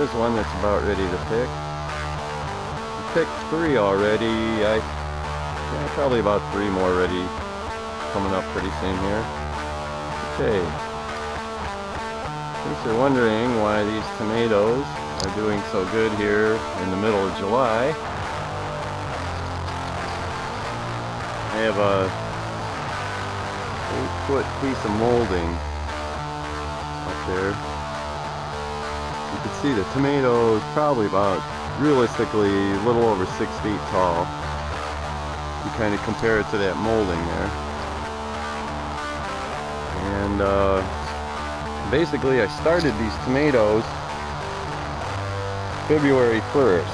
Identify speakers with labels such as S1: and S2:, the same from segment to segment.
S1: There's one that's about ready to pick. I picked 3 already. Yeah, probably about 3 more ready, coming up pretty soon here. Okay. In case you're wondering why these tomatoes are doing so good here in the middle of July, I have a 8-foot piece of molding up there. You can see the tomato is probably about, realistically, a little over 6 feet tall. You kind of compare it to that molding there. And basically I started these tomatoes February 1st.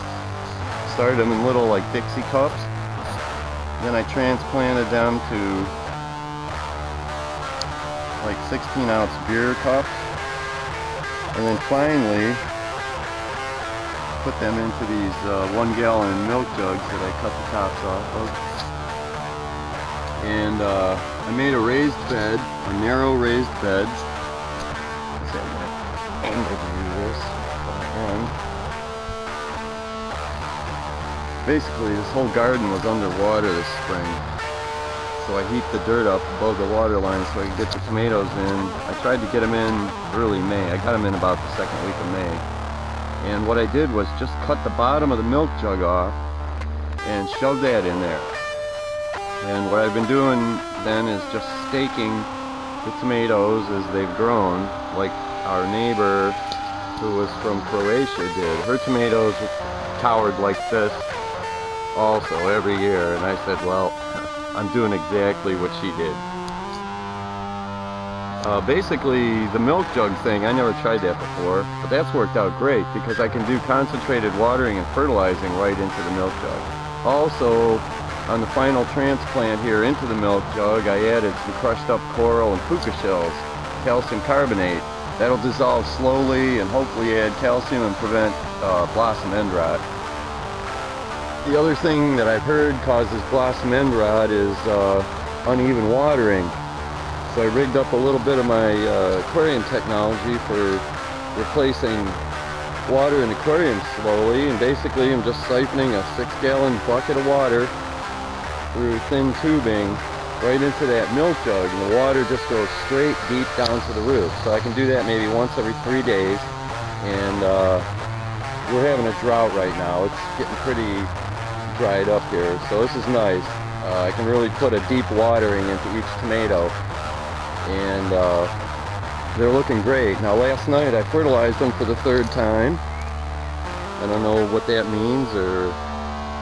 S1: Started them in little like Dixie cups. Then I transplanted them to like 16-ounce beer cups. And then finally put them into these 1-gallon milk jugs that I cut the tops off of. And I made a raised bed, a narrow raised bed. Let's see, I'm gonna angle view this. Basically, this whole garden was underwater this spring. So I heaped the dirt up above the water line so I could get the tomatoes in. I tried to get them in early May. I got them in about the second week of May. And what I did was just cut the bottom of the milk jug off and shoved that in there. And what I've been doing then is just staking the tomatoes as they've grown, like our neighbor who was from Croatia did. Her tomatoes towered like this also every year, and I said, well, I'm doing exactly what she did. Basically, the milk jug thing, I never tried that before, but that's worked out great because I can do concentrated watering and fertilizing right into the milk jug. Also, on the final transplant here into the milk jug, I added some crushed up coral and puka shells, calcium carbonate. That'll dissolve slowly and hopefully add calcium and prevent blossom end rot. The other thing that I've heard causes blossom end rot is uneven watering. So I rigged up a little bit of my aquarium technology for replacing water in aquariums slowly, and basically I'm just siphoning a 6-gallon bucket of water through thin tubing right into that milk jug, and the water just goes straight deep down to the root. So I can do that maybe once every 3 days, and we're having a drought right now. It's getting pretty dried up here, so this is nice. I can really put a deep watering into each tomato, and they're looking great. Now last night I fertilized them for the 3rd time. I don't know what that means or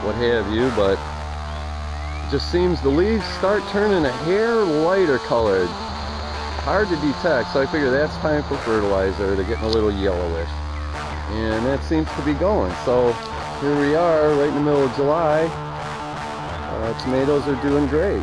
S1: what have you, but it just seems the leaves start turning a hair lighter colored. Hard to detect, so I figure that's time for fertilizer. They're getting a little yellowish, and that seems to be going. So here we are right in the middle of July. Tomatoes are doing great.